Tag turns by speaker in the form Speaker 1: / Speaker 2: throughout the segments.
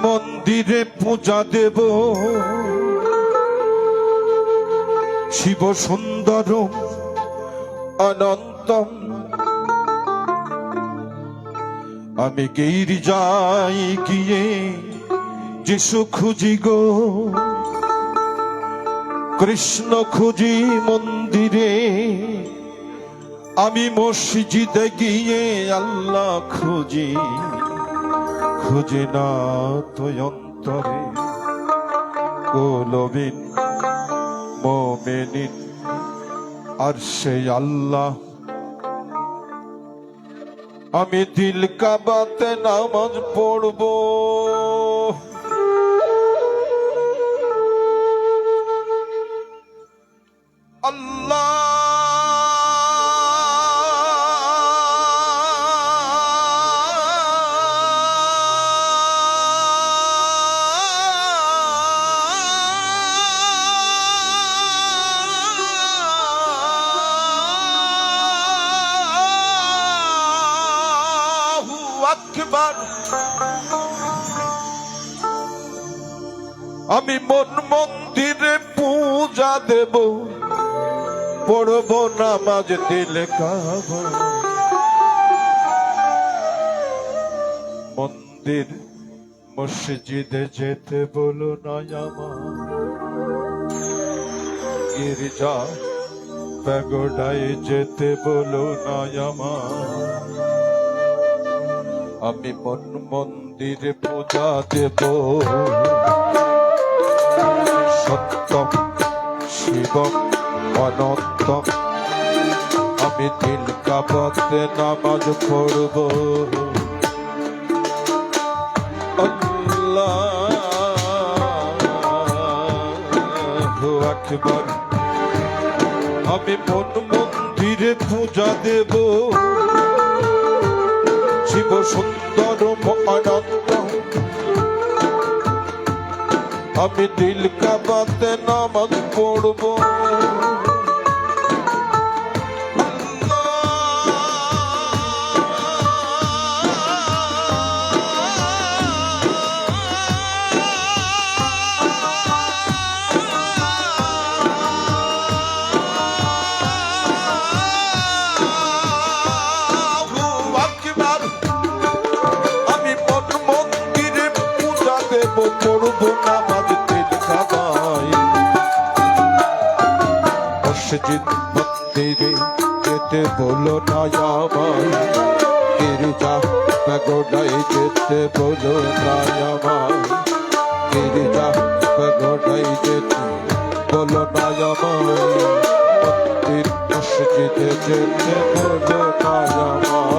Speaker 1: মন্দিরে পূজা দেব শিব সুন্দর অনন্তম। আমি গির্জায় গিয়ে যিশু খুঁজি গো, কৃষ্ণ খুঁজি মন্দিরে, আমি মসজিদে গিয়ে আল্লাহ খুঁজি, খুঁজি না তো অন্তরে কুলুবিন মুমিনিন। আর সেই আল্লাহ আমি দিল কাবাতে নামাজ পড়বো, আল্লাহ আকবার। আমি মন মন্দিরে পূজা দেব, পড়ব নামাজ দিল কাবা। মন্দির মসজিদে যেতে বলো না আমার, গির্জা প্যাগোডায় যেতে বলো না আমার। আমি মন মন্দিরে পূজা দেব সত্যম শিবম অনন্তম। আমি দিল কাবাতে নামাজ পড়ব, আল্লাহু আকবার। আমি মন মন্দিরে পূজা দেব শিব সুন্দর অনন্ত। আমি দিল কাবাতে নামাজ পড়ব, পড়বো নামাজ দিল কাবায়। মসজিদ মন্দিরে যেতে বলো না আমায়, গির্জা প্যাগোডায় যেতে বলো না আমায়, গির্জা প্যাগোডায় যেতে বলো না আমায়, মন্দির মসজিদে যেতে বলো না আমায়।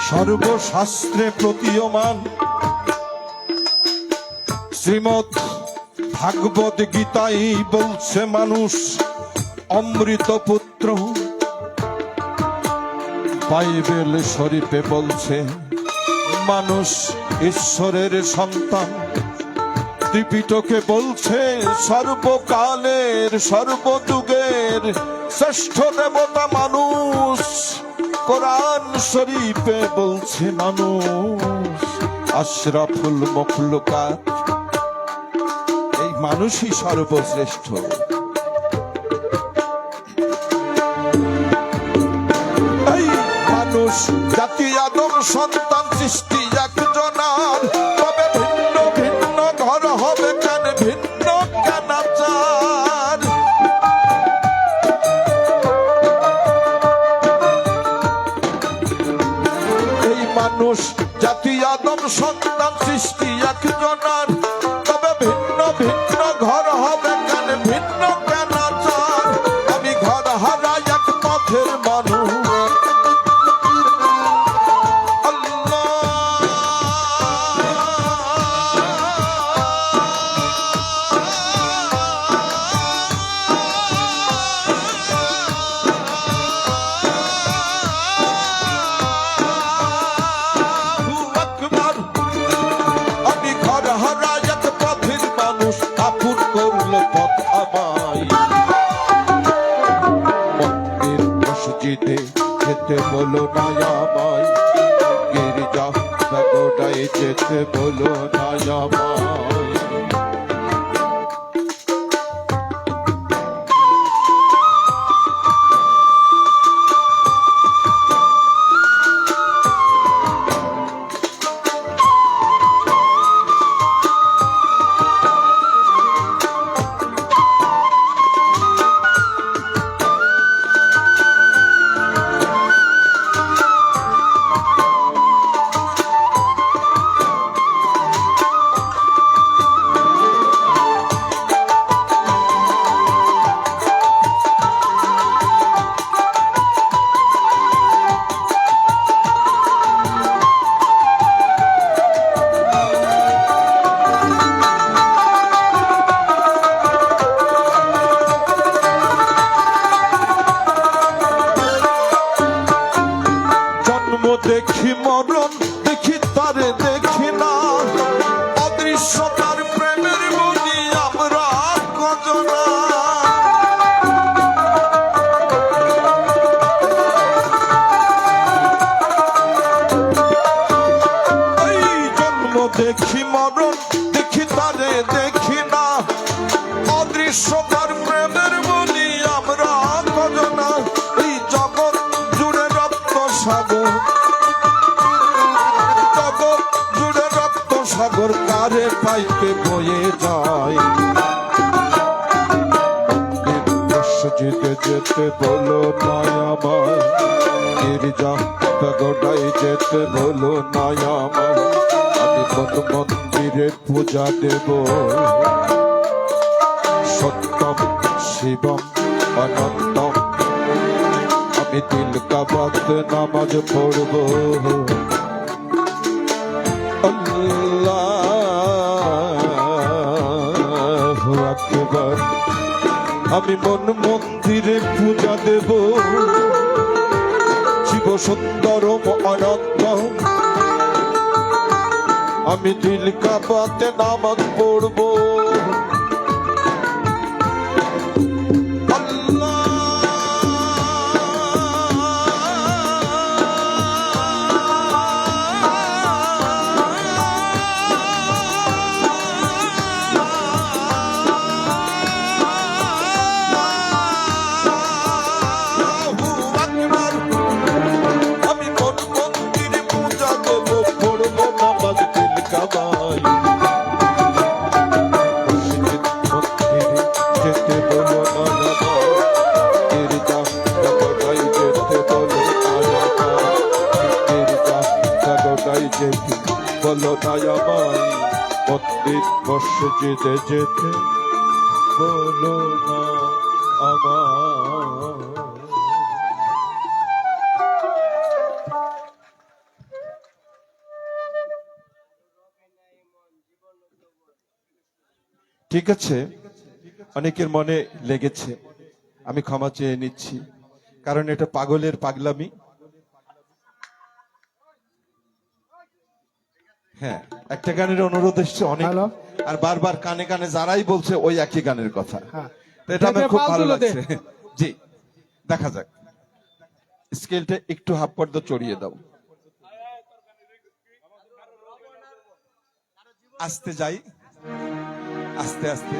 Speaker 1: সর্বশাস্ত্রে প্রতীয়মান শ্রীমৎ ভাগবত গীতাই বলছে মানুষ অমৃত পুত্র। বাইবেল শরীফে বলছে মানুষ ঈশ্বরের সন্তান। ত্রিপিটকে বলছে সর্বকালের সর্বযুগের শ্রেষ্ঠ দেবতা মানুষ। কোরআন শরীফে বলছে মানুষ আশরাফুল মখলুকাত। এই মানুষই সর্বশ্রেষ্ঠ। এই মানুষ জাতি আদম সন্তান সৃষ্টি একজনার, তবে ভিন্ন ভিন্ন ঘর হবে কেন ভিন্ন কেন আচার। মানুষ জাতি আদম আদম সন্তান সৃষ্টি একজনার, তবে ভিন্ন ভিন্ন ঘর হবে কেন, ভিন্ন কেন চার? আমি ঘর হারা এক পথের মানুষ। যেতে বলো না আমায়, গির্জা গোটায় যেতে বলো না আমায়। দেখি মরণ দেখি তারে দেখি না, অদৃশ্য তার প্রেমের বলি আমরা কজনা। এই জন্ম দেখি মরণ দেখি তারে দেখি না, অদৃশ্য তার প্রেমের বলি আমরা কজনা। এই জগৎ জুড়ে রক্ত সাগর, সাগর কারে পাইতে বয়ে যায়। মসজিদে যেতে বলো না আমায়, গির্জা গোটায় যেতে বলো না আমায়। আমি কোন মন্দিরে পূজা দেব, সত্যম শিবম অনন্তম। আমি দিল কাবাতে নামাজ পড়ব, আল্লাহু আকবার। আমি মন মন্দিরে পূজা দেব, শিব সুন্দরম অনন্ত। আমি দিল কাবাতে নামাজ পড়ব, বলো না আমায়, মন্দির মসজিদে যেতে বলো না আমায়। ঠিক আছে, অনেকের মনে লেগেছে, আমি ক্ষমা চেয়ে নিচ্ছি, কারণ এটা পাগলের পাগলামি। হ্যাঁ, একটা গানের অনুরোধ এসছে অনেক, আর বারবার কানে কানে যারাই বলছে ওই একই গানের কথা। এটা আমার খুব ভালো লাগছে। জি, দেখা যাক, স্কেলটা একটু হাফ পর্দা চড়িয়ে দাও। আস্তে যাই, আস্তে আস্তে।